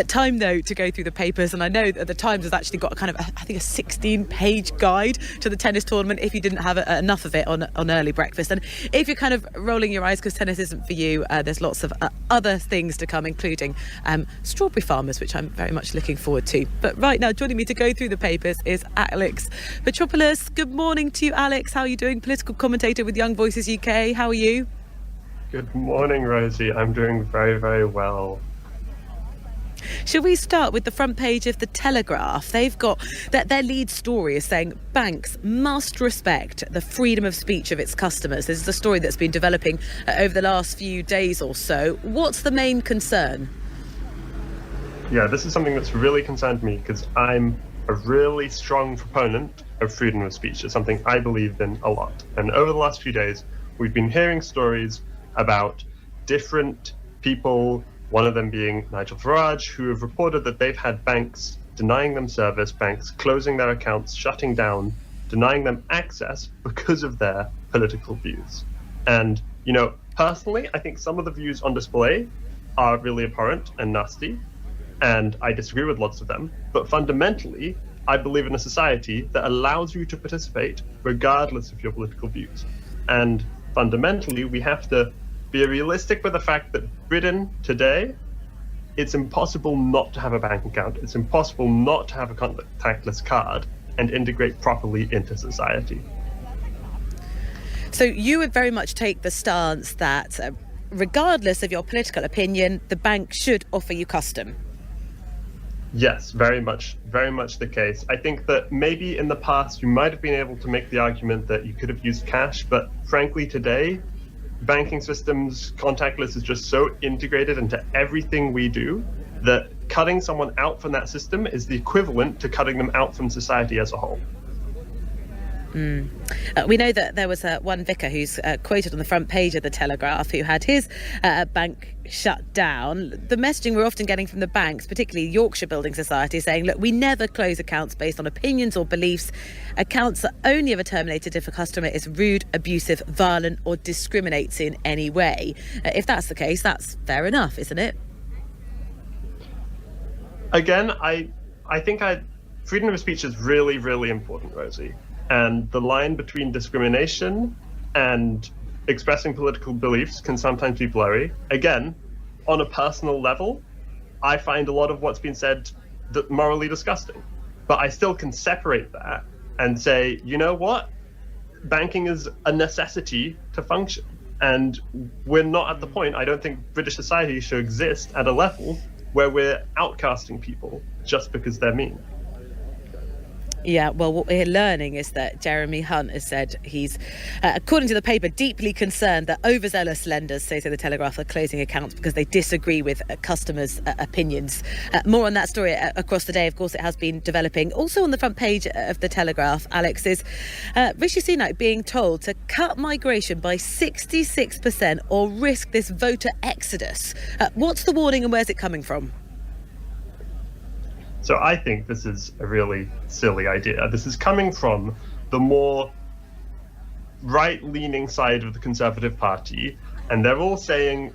Time, though, to go through the papers, and I know that the Times has actually got a kind of, I think, a 16-page guide to the tennis tournament if you didn't have enough of it on early breakfast. And if you're kind of rolling your eyes because tennis isn't for you, there's lots of other things to come, including strawberry farmers, which I'm very much looking forward to. But right now, joining me to go through the papers is Alex Petropoulos. Good morning to you, Alex. How are you doing? Political commentator with Young Voices UK. How are you? Good morning, Rosie. I'm doing very, very well. Shall we start with the front page of The Telegraph? They've got their lead story is saying banks must respect the freedom of speech of its customers. This is a story that's been developing over the last few days or so. What's the main concern? Yeah, this is something that's really concerned me because I'm a really strong proponent of freedom of speech. It's something I believe in a lot. And over the last few days, we've been hearing stories about different people, one of them being Nigel Farage, who have reported that they've had banks denying them service, banks closing their accounts, shutting down, denying them access because of their political views. And, personally, I think some of the views on display are really abhorrent and nasty, and I disagree with lots of them. But fundamentally, I believe in a society that allows you to participate regardless of your political views. And fundamentally, we have to be realistic with the fact that Britain today, it's impossible not to have a bank account. It's impossible not to have a contactless card and integrate properly into society. So you would very much take the stance that regardless of your political opinion, the bank should offer you custom. Yes, very much the case. I think that maybe in the past you might have been able to make the argument that you could have used cash, but frankly today, banking systems, contactless is just so integrated into everything we do that cutting someone out from that system is the equivalent to cutting them out from society as a whole. We know that there was one vicar who's quoted on the front page of The Telegraph who had his bank shut down. The messaging we're often getting from the banks, particularly Yorkshire Building Society, saying, look, we never close accounts based on opinions or beliefs. Accounts are only ever terminated if a customer is rude, abusive, violent or discriminates in any way. If that's the case, that's fair enough, isn't it? Again, I think freedom of speech is really, really important, Rosie. And the line between discrimination and expressing political beliefs can sometimes be blurry. Again, on a personal level, I find a lot of what's been said morally disgusting. But I still can separate that and say, you know what? Banking is a necessity to function. And we're not at the point, I don't think British society should exist at a level where we're outcasting people just because they're mean. Yeah, well, what we're learning is that Jeremy Hunt has said he's, according to the paper, deeply concerned that overzealous lenders, say to The Telegraph, are closing accounts because they disagree with customers' opinions. More on that story across the day. Of course, it has been developing. Also on the front page of The Telegraph, Alex, is Rishi Sunak being told to cut migration by 66% or risk this voter exodus. What's the warning and where's it coming from? So I think this is a really silly idea. This is coming from the more right-leaning side of the Conservative Party, and they're all saying,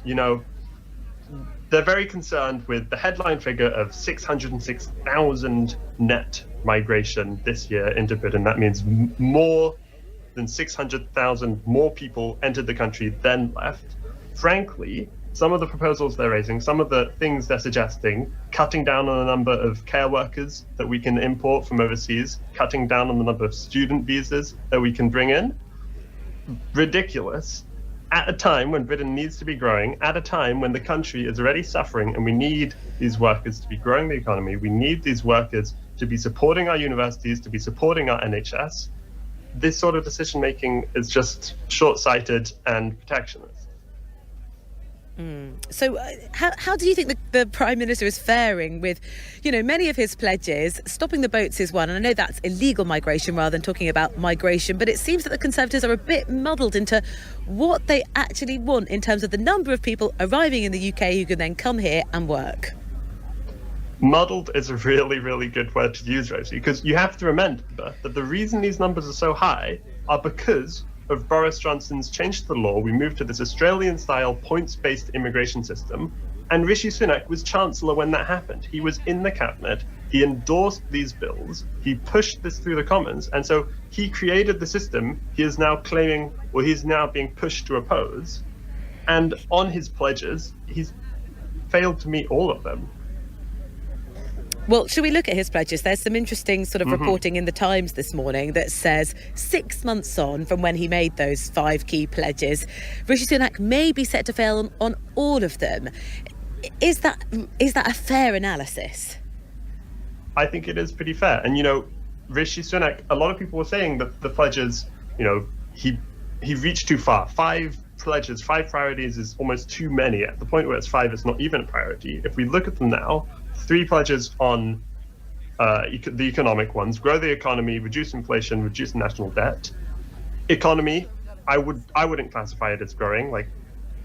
they're very concerned with the headline figure of 606,000 net migration this year into Britain. That means more than 600,000 more people entered the country than left. Frankly, some of the proposals they're raising, some of the things they're suggesting, cutting down on the number of care workers that we can import from overseas, cutting down on the number of student visas that we can bring in, ridiculous. At a time when Britain needs to be growing, at a time when the country is already suffering and we need these workers to be growing the economy, we need these workers to be supporting our universities, to be supporting our NHS. This sort of decision-making is just short-sighted and protectionist. So how do you think the Prime Minister is faring with, many of his pledges? Stopping the boats is one, and I know that's illegal migration rather than talking about migration, but it seems that the Conservatives are a bit muddled into what they actually want in terms of the number of people arriving in the UK who can then come here and work. Muddled is a really, really good word to use, Rosie, because you have to remember that the reason these numbers are so high are because of Boris Johnson's change to the law. We moved to this Australian-style points-based immigration system, And Rishi Sunak was Chancellor when that happened. He was in the cabinet. He endorsed these bills. He pushed this through the Commons. And so he created the system he is now claiming, or he's now being pushed to oppose. And on his pledges, he's failed to meet all of them. Well, should we look at his pledges? There's some interesting sort of reporting in the Times this morning that says 6 months on from when he made those 5 key pledges, Rishi Sunak may be set to fail on all of them. Is that a fair analysis? I think it is pretty fair. And, Rishi Sunak, a lot of people were saying that the pledges, he reached too far. 5 pledges, 5 priorities is almost too many. At the point where it's 5, it's not even a priority. If we look at them now, 3 pledges on the economic ones: grow the economy, reduce inflation, reduce national debt. Economy, I wouldn't classify it as growing. Like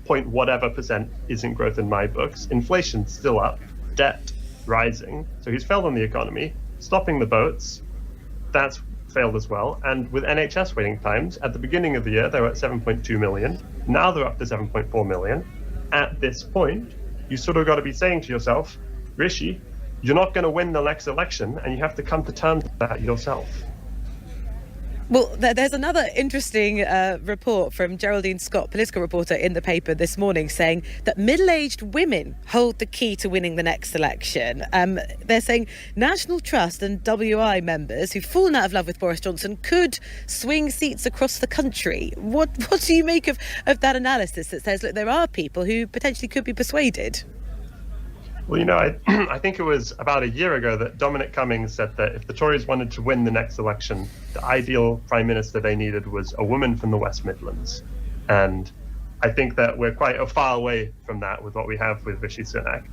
point whatever percent isn't growth in my books. Inflation's still up, debt rising. So he's failed on the economy. Stopping the boats, that's failed as well. And with NHS waiting times, at the beginning of the year they were at 7.2 million. Now they're up to 7.4 million. At this point, you sort of got to be saying to yourself, Rishi, you're not going to win the next election, and you have to come to terms with that yourself. Well, there's another interesting report from Geraldine Scott, political reporter in the paper this morning, saying that middle-aged women hold the key to winning the next election. They're saying National Trust and WI members who've fallen out of love with Boris Johnson could swing seats across the country. What do you make of that analysis that says, look, there are people who potentially could be persuaded? Well, I think it was about a year ago that Dominic Cummings said that if the Tories wanted to win the next election, the ideal prime minister they needed was a woman from the West Midlands. And I think that we're quite far away from that with what we have with Rishi Sunak.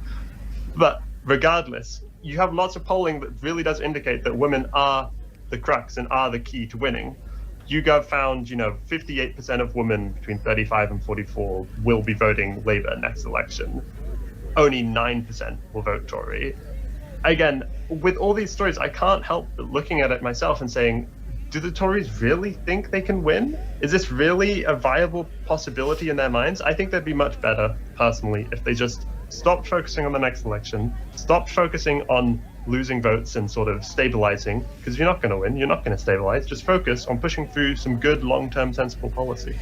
But regardless, you have lots of polling that really does indicate that women are the crux and are the key to winning. YouGov found, 58% of women between 35 and 44 will be voting Labour next election. Only 9% will vote Tory. Again, with all these stories, I can't help but looking at it myself and saying, do the Tories really think they can win? Is this really a viable possibility in their minds? I think they'd be much better, personally, if they just stopped focusing on the next election, stopped focusing on losing votes and sort of stabilising, because you're not going to win, you're not going to stabilise. Just focus on pushing through some good, long-term, sensible policy.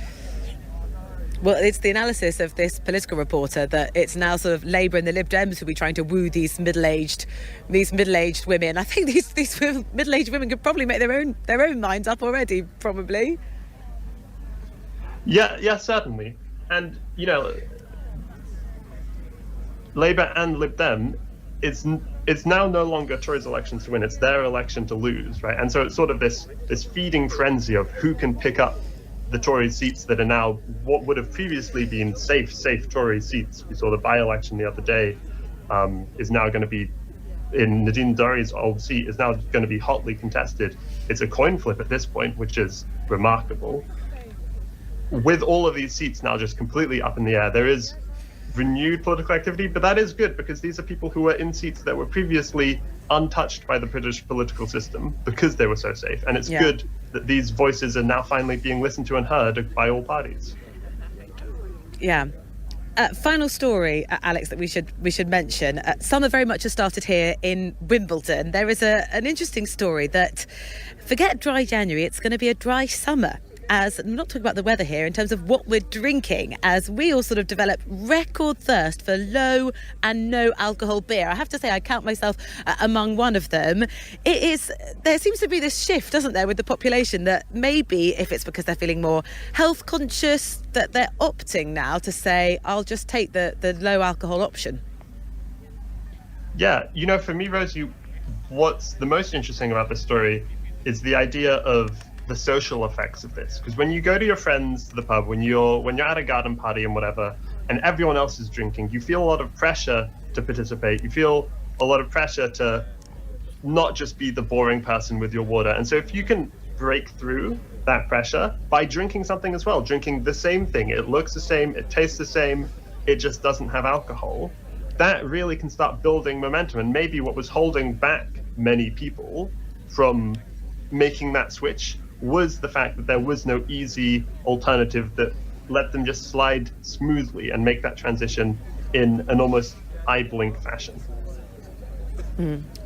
Well, it's the analysis of this political reporter that it's now sort of Labour and the Lib Dems who'll be trying to woo these middle-aged women. I think these middle-aged women could probably make their own minds up already, probably. Yeah, certainly. And Labour and Lib Dem, it's now no longer Tories' elections to win; it's their election to lose, right? And so it's sort of this feeding frenzy of who can pick up the Tory seats that are now what would have previously been safe Tory seats. We saw the by-election the other day is now going to be in Nadine Dorries' old seat is now going to be hotly contested. It's a coin flip at this point, which is remarkable. With all of these seats now just completely up in the air, there is renewed political activity, but that is good because these are people who were in seats that were previously untouched by the British political system because they were so safe. And it's good that these voices are now finally being listened to and heard by all parties. Yeah. Final story, Alex, that we should mention. Summer very much has started here in Wimbledon. There is an interesting story that, forget dry January, it's going to be a dry summer. As I'm not talking about the weather here in terms of what we're drinking, as we all sort of develop record thirst for low and no alcohol beer. I have to say I count myself among one of them. There seems to be this shift, doesn't there, with the population that maybe if it's because they're feeling more health conscious, that they're opting now to say, I'll just take the low alcohol option. Yeah, for me, Rosie, what's the most interesting about this story is the idea of the social effects of this, because when you go to your friends to the pub, when you're at a garden party and whatever, and everyone else is drinking, you feel a lot of pressure to participate. You feel a lot of pressure to not just be the boring person with your water. And so if you can break through that pressure by drinking something as well, drinking the same thing, it looks the same, it tastes the same, it just doesn't have alcohol, that really can start building momentum. And maybe what was holding back many people from making that switch was the fact that there was no easy alternative that let them just slide smoothly and make that transition in an almost eye blink fashion.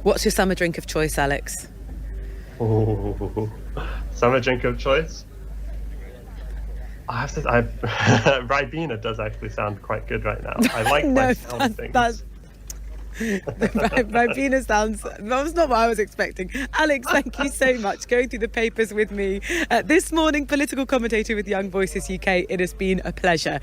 What's your summer drink of choice, Alex? Ooh, summer drink of choice? Ribena does actually sound quite good right now. I like my sound things. Ribena sounds, that was not what I was expecting. Alex, thank you so much going through the papers with me this morning. Political commentator with Young Voices UK. It has been a pleasure.